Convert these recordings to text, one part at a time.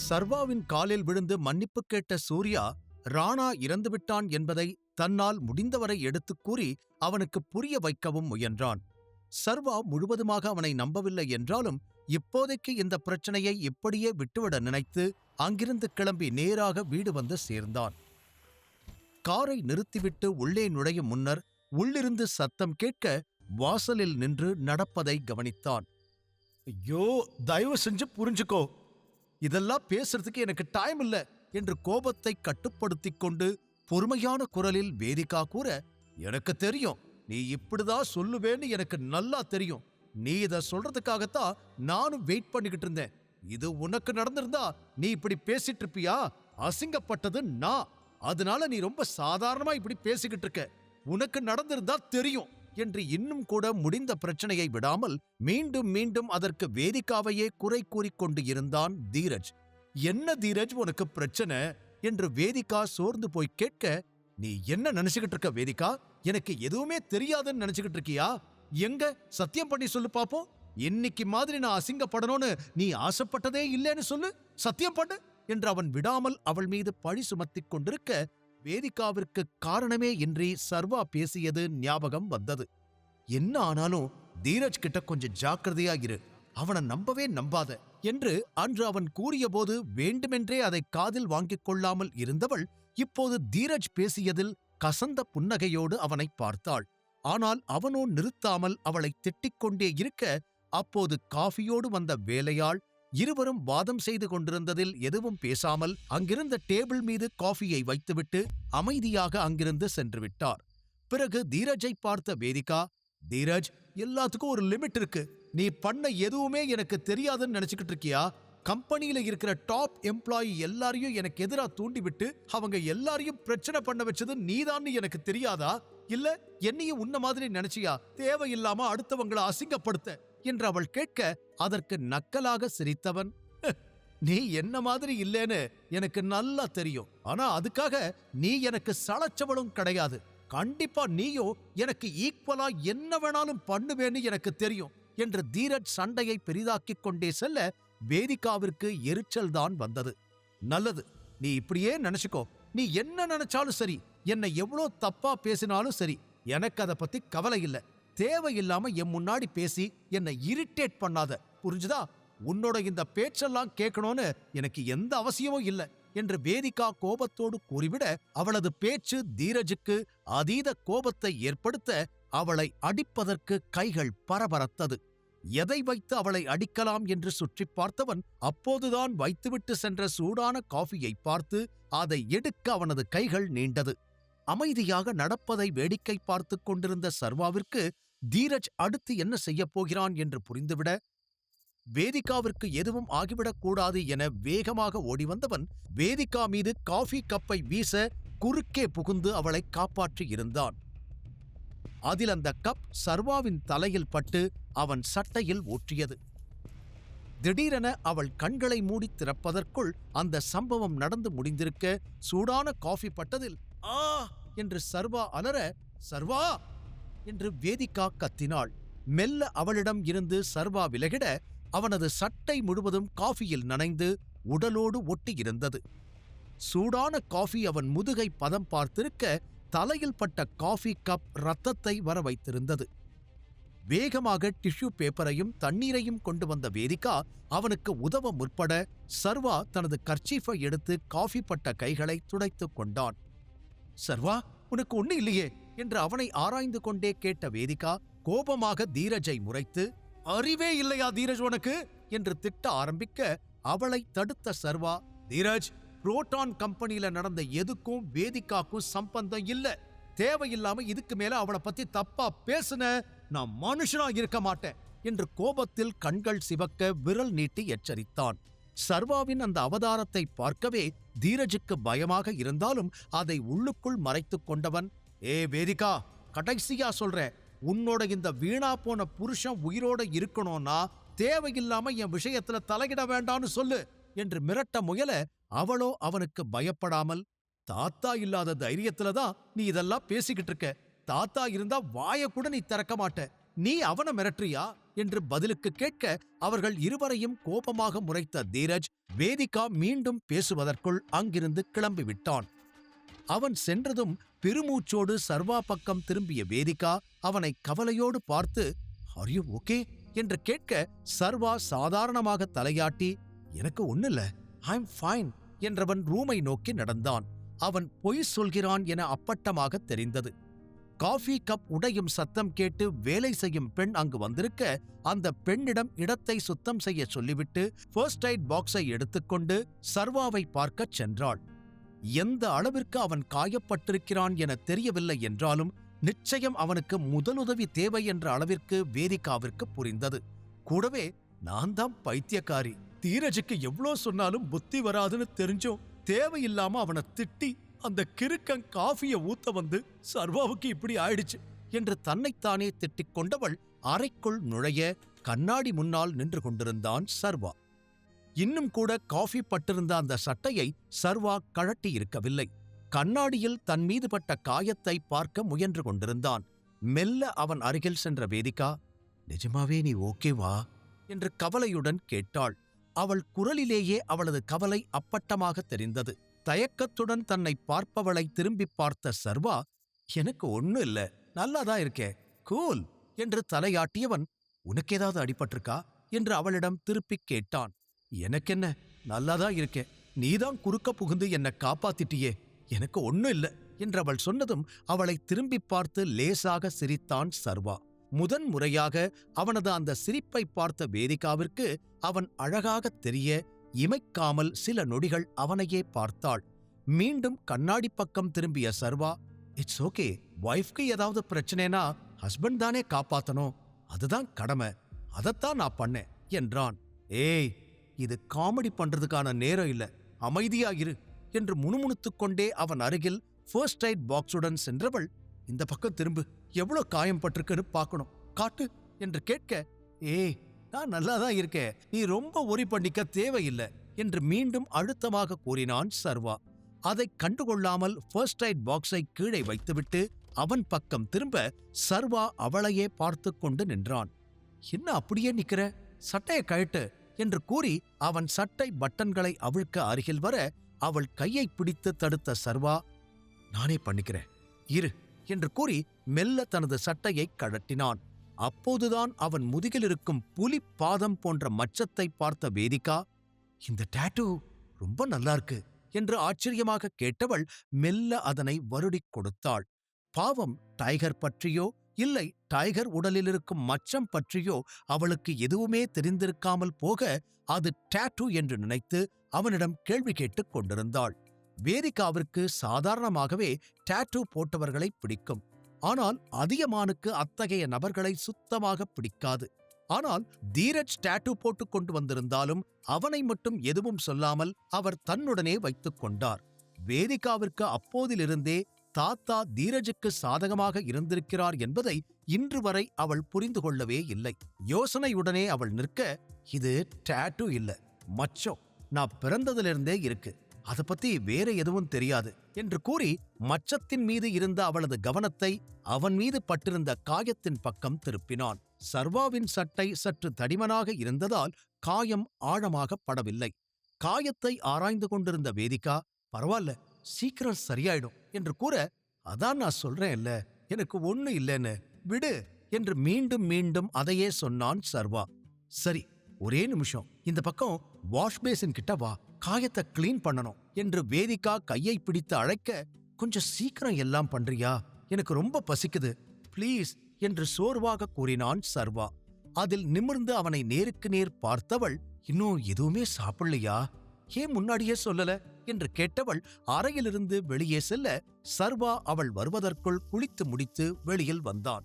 சர்வாவின் காலில் விழுந்து மன்னிப்பு கேட்ட சூர்யா ராணா இறந்துவிட்டான் என்பதை தன்னால் முடிந்தவரை எடுத்துக் கூறி அவனுக்கு புரிய வைக்கவும் முயன்றான். சர்வா முழுவதுமாக அவனை நம்பவில்லை என்றாலும் இப்போதைக்கு இந்த பிரச்சனையை இப்படியே விட்டுவிட நினைத்து அங்கிருந்து கிளம்பி நேராக வீடு வந்து சேர்ந்தான். காரை நிறுத்திவிட்டு உள்ளே நுழையும் முன்னர் உள்ளிருந்து சத்தம் கேட்க வாசலில் நின்று நடப்பதை கவனித்தான். ஐயோ, தயவு செஞ்சு புரிஞ்சுக்கோ, இதெல்லாம் பேசுறதுக்கு எனக்கு டைம் இல்ல என்று கோபத்தை கட்டுப்படுத்திக் கொண்டு பொறுமையான குரலில் வேதிகா கூற, எனக்கு தெரியும் நீ இப்படிதான் சொல்லுவேன்னு எனக்கு நல்லா தெரியும். நீ இத சொல்றதுக்காகத்தான் நானும் வெயிட் பண்ணிக்கிட்டு இருந்தேன். இது உனக்கு நடந்திருந்தா நீ இப்படி பேசிட்டு இருப்பியா? அசிங்கப்பட்டது நான், அதனால நீ ரொம்ப சாதாரணமா இப்படி பேசிக்கிட்டு இருக்க. உனக்கு நடந்திருந்தா தெரியும் என்று இன்னும் கூட முடிந்த பிரச்சனையை விடாமல் மீண்டும் மீண்டும் அதற்கு வேதிகாவையே குறை கூறிக்கொண்டு இருந்தான் தீரஜ். என்ன தீரஜ் உனக்கு பிரச்சனை என்று வேதிகா சோர்ந்து போய் கேட்க, நீ என்ன நினைச்சுக்கிட்டு இருக்க வேதிகா? எனக்கு எதுவுமே தெரியாதுன்னு நினைச்சுக்கிட்டு இருக்கியா? எங்க சத்தியம் பண்ணி சொல்லு பாப்போம். இன்னைக்கு மாதிரி நான் அசிங்கப்படணும்னு நீ ஆசைப்பட்டதே இல்லைன்னு சொல்லு, சத்தியம் பண்ணு என்று அவன் விடாமல் அவள் மீது பழி சுமத்திக் கொண்டிருக்க, வேதிகாவிற்கு காரணமே இன்றி சர்வா பேசியது ஞாபகம் வந்தது. என்ன ஆனாலும் தீரஜ் கிட்ட கொஞ்சம் ஜாக்கிரதையா இரு, அவனை நம்பவே நம்பாத என்று அன்று அவன் கூறியபோது வேண்டுமென்றே அதை காதில் வாங்கிக் கொள்ளாமல் இருந்தவள் இப்போது தீரஜ் பேசியதில் கசந்த புன்னகையோடு அவனை பார்த்தாள். ஆனால் அவனோ நிறுத்தாமல் அவளை திட்டிக் கொண்டே இருக்க, அப்போது காஃபியோடு வந்த வேலையாள் இருவரும் வாதம் செய்து கொண்டிருந்ததில் எதுவும் பேசாமல் அங்கிருந்த டேபிள் மீது காஃபியை வைத்துவிட்டு அமைதியாக அங்கிருந்து சென்று விட்டார். பிறகு தீரஜை பார்த்த வேதிகா, தீரஜ், எல்லாத்துக்கும் ஒரு லிமிட் இருக்கு. நீ பண்ண எதுவுமே எனக்கு தெரியாதுன்னு நினைச்சுக்கிட்டு இருக்கியா? கம்பெனியில இருக்கிற டாப் எம்ப்ளாயி எல்லாரையும் எனக்கு எதிரா தூண்டிவிட்டு அவங்க எல்லாரையும் பிரச்சனை பண்ண வச்சது நீதான்னு எனக்கு தெரியாதா? இல்ல என்னையும் உன்ன மாதிரி நினைச்சியா தேவையில்லாம அடுத்தவங்களை அசிங்கப்படுத்த என்று அவள் கேட்க, அதற்கு நக்கலாக சிரித்தவன், நீ என்ன மாதிரி இல்லேன்னு எனக்கு நல்லா தெரியும். ஆனா அதுக்காக நீ எனக்கு சளைச்சவளும் கிடையாது. கண்டிப்பா நீயோ எனக்கு ஈக்குவலா என்ன வேணாலும் பண்ணுவேன்னு எனக்கு தெரியும் என்று தீரஜ் சண்டையை பெரிதாக்கிக் கொண்டே செல்ல வேதிகாவிற்கு எரிச்சல் தான் வந்தது. நல்லது, நீ இப்படியே நினைச்சுக்கோ. நீ என்ன நினைச்சாலும் சரி, என்னை எவ்வளோ தப்பா பேசினாலும் சரி, எனக்கு அதை பத்தி கவலை இல்லை. தேவையில்லாம என் முன்னாடி பேசி என்னை இரிட்டேட் பண்ணாத, புரிஞ்சுதா? உன்னோட இந்த பேச்செல்லாம் கேட்கணும்னு எனக்கு எந்த அவசியமும் இல்லை என்று வேதிகா கோபத்தோடு கூறிவிட, அவளது பேச்சு தீரஜுக்கு அதீத கோபத்தை ஏற்படுத்த அவளை அடிப்பதற்கு கைகள் பரபரத்தது. எதை வைத்து அவளை அடிக்கலாம் என்று சுற்றி பார்த்தவன் அப்போதுதான் வைத்துவிட்டு சென்ற சூடான காஃபியை பார்த்து அதை எடுக்க அவனது கைகள் நீண்டது. அமைதியாக நடப்பதை வேடிக்கை பார்த்து கொண்டிருந்த சர்வாவிற்கு தீரஜ் அடுத்து என்ன செய்யப் போகிறான் என்று புரிந்துவிட, வேதிகாவிற்கு எதுவும் ஆகிவிடக்கூடாது என வேகமாக ஓடிவந்தவன் வேதிகா மீது காஃபி கப்பை வீச குறுக்கே புகுந்து அவளை காப்பாற்றி இருந்தான். அதில் அந்த கப் சர்வாவின் தலையில் பட்டு அவன் சட்டையில் ஊற்றியது. திடீரென அவள் கண்களை மூடி திறப்பதற்குள் அந்த சம்பவம் நடந்து முடிந்திருக்க, சூடான காஃபி பட்டதில் ஆ என்று சர்வா அலற, சர்வா என்று வேதிகா கத்தினாள். மெல்ல அவளிடம் இருந்து சர்வா விலகிட அவனது சட்டை முழுவதும் காஃபியில் நனைந்து உடலோடு ஒட்டியிருந்தது. சூடான காஃபி அவன் முதுகை பதம் பார்த்திருக்க, தலையில் பட்ட காஃபி கப் இரத்தத்தை வர வைத்திருந்தது. வேகமாக டிஷ்யூ பேப்பரையும் தண்ணீரையும் கொண்டு வந்த வேதிகா அவனுக்கு உதவ முற்பட, சர்வா தனது கர்ச்சீஃபை எடுத்து காஃபி பட்ட கைகளை துடைத்துக் கொண்டான். சர்வா, உனக்கு ஒண்ணு இல்லையே என்று அவனை ஆராய்ந்து கொண்டே கேட்ட வேதிகா கோபமாக தீரஜை முறைத்து, அறிவே இல்லையா தீரஜ் உனக்கு என்று திட்ட ஆரம்பிக்க, அவளை தடுத்த சர்வா, தீரஜ், புரோட்டான் கம்பெனியில நடந்த எதுக்கும் வேதிகாக்கும் சம்பந்தம் இல்ல. தேவையில்லாம இதுக்கு மேல அவளை பத்தி தப்பா பேசுன நான் மனுஷனா இருக்க மாட்டேன் என்று கோபத்தில் கண்கள் சிவக்க விரல் நீட்டி எச்சரித்தான். சர்வாவின் அந்த அவதாரத்தை பார்க்கவே தீரஜுக்கு பயமாக இருந்தாலும் அதை உள்ளுக்குள் மறைத்துக் கொண்டவன், ஏ வேதிகா, கடைசியா சொல்றேன், உன்னோட இந்த வீணா போன புருஷன் உயிரோட இருக்கணும்னா தேவையில்லாம என் விஷயத்துல தலையிட வேண்டான்னு சொல்லு என்று மிரட்ட முயல, அவளோ அவனுக்கு பயப்படாமல், தாத்தா இல்லாத தைரியத்துலதான் நீ இதெல்லாம் பேசிக்கிட்டு இருக்க. தாத்தா இருந்தா வாய கூட நீ திறக்க மாட்ட. நீ அவனை மிரட்டுறியா என்று பதிலுக்கு கேட்க அவர்கள் இருவரையும் கோபமாக முறைத்த தீரஜ் வேதிகா மீண்டும் பேசுவதற்குள் அங்கிருந்து கிளம்பிவிட்டான். அவன் சென்றதும் பெருமூச்சோடு சர்வா பக்கம் திரும்பிய வேதிகா அவனை கவலையோடு பார்த்து, "ஆர் யூ ஓகே?" என்று கேட்க சர்வா சாதாரணமாக தலையாட்டி, "எனக்கு ஒண்ணுல்ல, ஐ எம் ஃபைன்" என்றவன் ரூமை நோக்கி நடந்தான். அவன் பொய் சொல்கிறான் என அப்பட்டமாக தெரிந்தது. காஃபி கப் உடையும் சத்தம் கேட்டு வேலை செய்யும் பெண் அங்கு வந்திருக்க, அந்த பெண்ணிடம் இடத்தை சுத்தம் செய்ய சொல்லிவிட்டு ஃபர்ஸ்ட் எய்ட் பாக்ஸை எடுத்துக்கொண்டு சர்வாவை பார்க்கச் சென்றாள். எந்த அளவிற்கு அவன் காயப்பட்டிருக்கிறான் என தெரியவில்லை என்றாலும் நிச்சயம் அவனுக்கு முதலுதவி தேவை என்ற அளவிற்கு வேதிகாவிற்கு புரிந்தது. கூடவே, "நான் தான் பைத்தியக்காரி, தீரஜுக்கு எவ்வளோ சொன்னாலும் புத்தி வராதுன்னு தெரிஞ்சும் தேவையில்லாம அவனை திட்டி அந்த கிறுக்கன் காஃபிய ஊத்த வந்து சர்வாவுக்கு இப்படி ஆயிடுச்சு" என்று தன்னைத்தானே திட்டிக் கொண்டவள் அறைக்குள் நுழைய கண்ணாடி முன்னால் நின்று கொண்டிருந்தான் சர்வா. இன்னும் கூட காஃபி பட்டிருந்த அந்த சட்டையை சர்வா கழட்டியிருக்கவில்லை. கண்ணாடியில் தன் மீது பட்ட காயத்தை பார்க்க முயன்று கொண்டிருந்தான். மெல்ல அவன் அருகில் சென்ற வேதிகா, "நிஜமாவே நீ ஓகேவா?" என்று கவலையுடன் கேட்டாள். அவள் குரலிலேயே அவளது கவலை அப்பட்டமாக தெரிந்தது. தயக்கத்துடன் தன்னை பார்ப்பவளை திரும்பிப் பார்த்த சர்வா, "எனக்கு ஒண்ணும் இல்ல, நல்லாதான் இருக்கே, கூல்" என்று தலையாட்டியவன், "உனக்கு ஏதாவது அடிபட்டிருக்கா?" என்று அவளிடம் திருப்பிக் கேட்டான். "எனக்கென்ன, நல்லாதான் இருக்கே, நீதான் குறுக்க புகுந்து என்னை காப்பாத்திட்டியே, எனக்கு ஒண்ணும் இல்ல" என்று அவள் சொன்னதும் அவளை திரும்பிப் பார்த்து லேசாக சிரித்தான் சர்வா. முதன் முறையாக அவனது அந்த சிரிப்பை பார்த்த வேதிகாவிற்கு அவன் அழகாகத் தெரிய இமைக்காமல் சில நொடிகள் அவனையே பார்த்தாள். மீண்டும் கண்ணாடி பக்கம் திரும்பிய சர்வா, "இட்ஸ் ஓகே, வைஃப்க்கு ஏதாவது பிரச்சனைனா ஹஸ்பண்ட் தானே காப்பாத்தணும், அதுதான் கடமை, அதத்தான் நான் பண்ணேன்" என்றான். "ஏய், இது காமெடி பண்றதுக்கான நேரம் இல்ல, அமைதியா இரு" என்று முணுமுணுத்துக் கொண்டே அவன் அருகில் ஃபர்ஸ்ட் எய்ட் பாக்ஸுடன் சென்றவள், "இந்த பக்கம் திரும்பு, எவ்வளோ காயம் பட்டிருக்குன்னு பார்க்கணும், காட்டு" என்று கேட்க, "ஏய், நான் நல்லாதான் இருக்கேன், நீ ரொம்ப ஒரி பண்ணிக்க தேவையில்லை" என்று மீண்டும் அழுத்தமாக கூறினான் சர்வா. அதைக் கண்டுகொள்ளாமல் ஃபர்ஸ்ட் எய்ட் பாக்ஸை கீழே வைத்துவிட்டு அவன் பக்கம் திரும்ப சர்வா அவளையே பார்த்து கொண்டு நின்றான். "என்ன அப்படியே நிக்கிற, சட்டையை கழட்டு" என்று கூறி அவன் சட்டை பட்டன்களை அவிழ்க்க அருகில் வர அவள் கையை பிடித்து தடுத்த சர்வா, "நானே பண்ணிக்கிறேன், இரு" என்று கூறி மெல்ல தனது சட்டையை கழட்டினான். அப்போதுதான் அவன் முதுகில் இருக்கும் புலி பாதம் போன்ற மச்சத்தை பார்த்த வேதிகா, "இந்த டாட்டூ ரொம்ப நல்லா இருக்கு" என்று ஆச்சரியமாக கேட்டவள் மெல்ல அதனை வருடிக் கொடுத்தாள். பாவம், டைகர் பற்றியோ இல்லை டைகர் உடலில் இருக்கும் மச்சம் பற்றியோ அவளுக்கு எதுவுமே தெரிந்திருக்காமல் போக அது டாட்டூ என்று நினைத்து அவனிடம் கேள்வி கேட்டுக் கொண்டிருந்தாள். வேதிகாவிற்கு சாதாரணமாகவே டாட்டூ போட்டவர்களை பிடிக்கும். ஆனால் அதியமானுக்கு அத்தகைய நபர்களை சுத்தமாக பிடிக்காது. ஆனால் தீரஜ் டாட்டூ போட்டுக் கொண்டு வந்திருந்தாலும் அவனை மட்டும் எதுவும் சொல்லாமல் அவர் தன்னுடனே வைத்துக் கொண்டார். வேதிகாவிற்கு அப்போதிலிருந்தே தாத்தா தீரஜுக்கு சாதகமாக இருந்திருக்கிறார் என்பதை இன்று வரை அவள் புரிந்து கொள்ளவே இல்லை. யோசனையுடனே அவள் நிற்க, "இது டாட்டூ இல்ல, மச்சம், நான் பிறந்ததிலிருந்தே இருக்கு, அதை பத்தி வேற எதுவும் தெரியாது" என்று கூறி மச்சத்தின் மீது இருந்த அவளது கவனத்தை அவன் மீது பட்டிருந்த காயத்தின் பக்கம் திருப்பினான். சர்வாவின் சட்டை சற்று தடிமனாக இருந்ததால் காயம் ஆழமாக படவில்லை. காயத்தை ஆராய்ந்து கொண்டிருந்த வேதிகா, "பரவாயில்ல, சீக்கிரம் சரியாயிடும்" என்று கூற, "அதான் நான் சொல்றேன் இல்ல, எனக்கு ஒண்ணு இல்லைன்னு, விடு" என்று மீண்டும் மீண்டும் அதையே சொன்னான் சர்வா. "சரி, ஒரே நிமிஷம், இந்த பக்கம் வாஷ் பேசின் கிட்ட வா, காயத்தை கிளீன் பண்ணணும்" என்று வேதிகா கையை பிடித்து அழைக்க, "கொஞ்சம் சீக்கிரம் எல்லாம் பண்றியா, எனக்கு ரொம்ப பசிக்குது, ப்ளீஸ்" என்று சோர்வாக கூறினான் சர்வா. அதில் நிமிர்ந்து அவனை நேருக்கு நேர் பார்த்தவள், "இன்னும் எதுவுமே சாப்பிடலையா, ஏன் முன்னாடியே சொல்லல" என்று கேட்டவள் அறையிலிருந்து வெளியே செல்ல சர்வா அவள் வருவதற்குள் குளித்து முடித்து வெளியில் வந்தான்.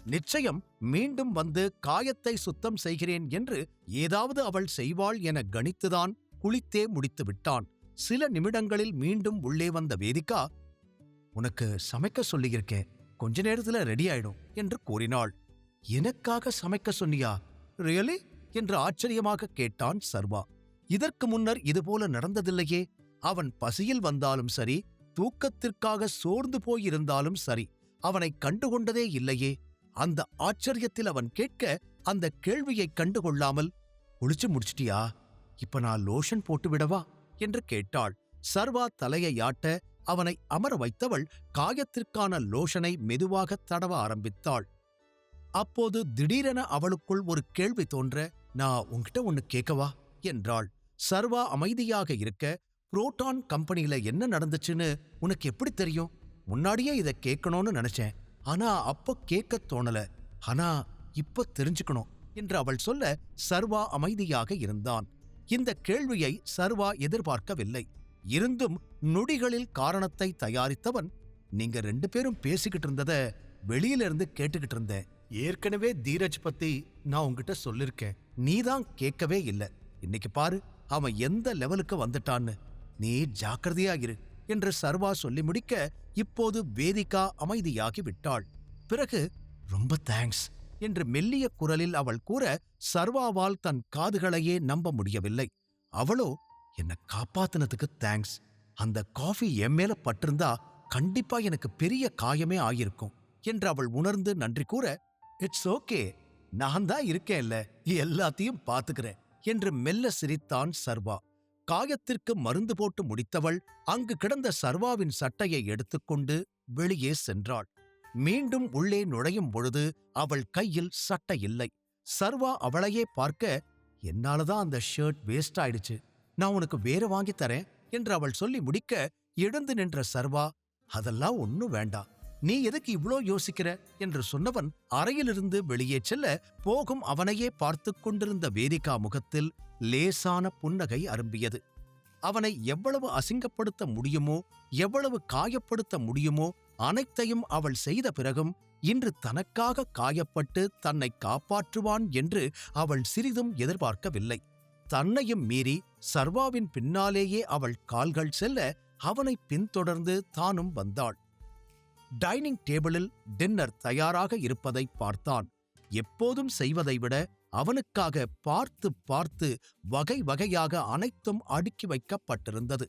நிச்சயம் மீண்டும் வந்து காயத்தை சுத்தம் செய்கிறேன் என்று ஏதாவது அவள் செய்வாள் என கணித்துதான் குளித்தே முடித்து விட்டான். சில நிமிடங்களில் மீண்டும் உள்ளே வந்த வேதிகா, "உனக்கு சமைக்க சொல்லியிருக்கேன், கொஞ்ச நேரத்துல ரெடி ஆயிடும்" என்று கூறினாள். "எனக்காக சமைக்க சொன்னியா, ரியலி?" என்று ஆச்சரியமாக கேட்டான் சர்வா. இதற்கு முன்னர் இதுபோல நடந்ததில்லையே. அவன் பசியில் வந்தாலும் சரி, தூக்கத்திற்காக சோர்ந்து போயிருந்தாலும் சரி, அவனை கண்டுகொண்டதே இல்லையே. அந்த ஆச்சரியத்தில் அவன் கேட்க, அந்த கேள்வியைக் கண்டுகொள்ளாமல், "குளிச்சு முடிச்சிட்டியா? இப்ப நான் லோஷன் போட்டு விடவா?" என்று கேட்டாள். சர்வா தலையை ஆட்ட அவனை அமர வைத்தவள் காயத்திற்கான லோஷனை மெதுவாகத் தடவ ஆரம்பித்தாள். அப்போது திடீரென அவளுக்குள் ஒரு கேள்வி தோன்ற, "நான் உன்கிட்ட ஒன்னு கேட்கவா?" என்றாள். சர்வா அமைதியாக இருக்க, புரோட்டான் கம்பெனில என்ன நடந்துச்சுன்னு உனக்கு எப்படி தெரியும்? முன்னாடியே இத கேட்கணும்னு நினைச்சேன். ஆனா அப்ப கேட்கத் தோணல. ஆனா இப்ப தெரிஞ்சுக்கணும் என்று அவள் சொல்ல, சர்வா அமைதியாக இருந்தான். இந்த கேள்வியை சர்வா எதிர்பார்க்கவில்லை. இருந்தும் நொடிகளில் காரணத்தை தயாரித்தவன், "நீங்க 2 பேரும் பேசிக்கிட்டு இருந்தத வெளியில இருந்து கேட்டுக்கிட்டு இருந்தேன். ஏற்கனவே தீரஜ் பத்தி நான் உன்கிட்ட சொல்லிருக்கேன். நீதான் கேட்கவே இல்ல. இன்னைக்கு பாரு அவன் எந்த லெவலுக்கு வந்துட்டான்னு. நீ ஜாக்கிரதையா இரு" என்று சர்வா சொல்லி முடிக்க, இப்போது வேதிகா அமைதியாகி விட்டாள். பிறகு, "ரொம்ப தேங்க்ஸ்" என்று மெல்லிய குரலில் அவள் கூற, சர்வாவால் தன் காதுகளையே நம்ப முடியவில்லை. அவளோ, "என்ன காப்பாத்துனதுக்கு தேங்க்ஸ். அந்த காஃபி என் மேல பட்டிருந்தா கண்டிப்பா எனக்கு பெரிய காயமே ஆயிருக்கும்" என்று அவள் உணர்ந்து நன்றி கூற, "இட்ஸ் ஓகே, நான் தான் இருக்கேன்ல, எல்லாத்தையும் பாத்துக்கிறேன்" என்று மெல்ல சிரித்தான் சர்வா. காயத்திற்கு மருந்து போட்டு முடித்தவள் அங்கு கிடந்த சர்வாவின் சட்டையை எடுத்துக்கொண்டு வெளியே சென்றாள். மீண்டும் உள்ளே நுழையும் பொழுது அவள் கையில் சட்டை இல்லை. சர்வா அவளையே பார்க்க, "என்னாலதான் அந்த ஷர்ட் வேஸ்ட் ஆயிடுச்சு. நான் உனக்கு வேற வாங்கித் தரேன்" என்று அவள் சொல்லி முடிக்க, எழுந்து நின்ற சர்வா, "அதெல்லாம் ஒன்னும் வேண்டாம். நீ எதுக்கு இவ்ளோ யோசிக்கிற?" என்று சொன்னவன் அறையிலிருந்து வெளியே செல்ல, போகும் அவனையே பார்த்துக் கொண்டிருந்த வேதிகா முகத்தில் லேசான புன்னகை அரும்பியது. அவனை எவ்வளவு அசிங்கப்படுத்த முடியுமோ, எவ்வளவு காயப்படுத்த முடியுமோ அனைத்தையும் அவள் செய்த பிறகும் இன்று தனக்காக காயப்பட்டு தன்னை காப்பாற்றுவான் என்று அவள் சிறிதும் எதிர்பார்க்கவில்லை. தன்னையும் மீறி சர்வாவின் பின்னாலேயே அவள் கால்கள் செல்ல, அவனை பின்தொடர்ந்து தானும் வந்தாள். டைனிங் டேபிளில் டின்னர் தயாராக இருப்பதை பார்த்தான். எப்போதும் செய்வதை விட அவனுக்காக பார்த்து பார்த்து வகை வகையாக அனைத்தும் அடுக்கி வைக்கப்பட்டிருந்தது.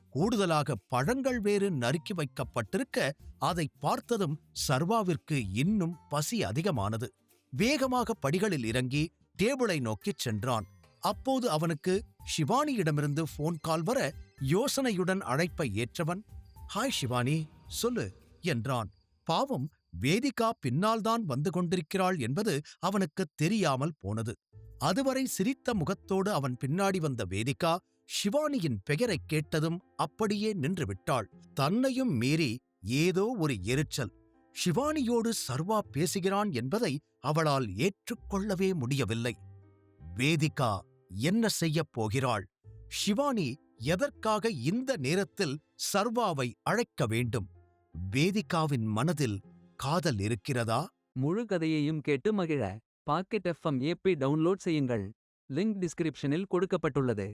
கூடுதலாக பழங்கள் வேறு நறுக்கி வைக்கப்பட்டிருக்க, அதை பார்த்ததும் சர்வாவிற்கு இன்னும் பசி அதிகமானது. வேகமாக படிகளில் இறங்கி டேபிளை நோக்கிச் சென்றான். அப்போது அவனுக்கு ஷிவானியிடமிருந்து போன் கால் வர, யோசனையுடன் அழைப்பை ஏற்றவன், "ஹாய் ஷிவானி, சொல்லு" என்றான். பாவம், வேதிகா பின்னால்தான் வந்து கொண்டிருக்கிறாள் என்பது அவனுக்குத் தெரியாமல் போனது. அதுவரை சிரித்த முகத்தோடு அவன் பின்னாடி வந்த வேதிகா ஷிவானியின் பெயரைக் கேட்டதும் அப்படியே நின்றுவிட்டாள். தன்னையும் மீறி ஏதோ ஒரு எரிச்சல். ஷிவானியோடு சர்வா பேசுகிறான் என்பதை அவளால் ஏற்றுக்கொள்ளவே முடியவில்லை. வேதிகா என்ன செய்யப் போகிறாள்? ஷிவானி எதற்காக இந்த நேரத்தில் சர்வாவை அழைக்க வேண்டும்? வேதிகாவின் மனதில் காதல் இருக்கிறதா? முழு கதையையும் கேட்டு மகிழ பாக்கெட் FM ஏப்பை டவுன்லோட் செய்யுங்கள். லிங்க் டிஸ்கிரிப்ஷனில் கொடுக்கப்பட்டுள்ளது.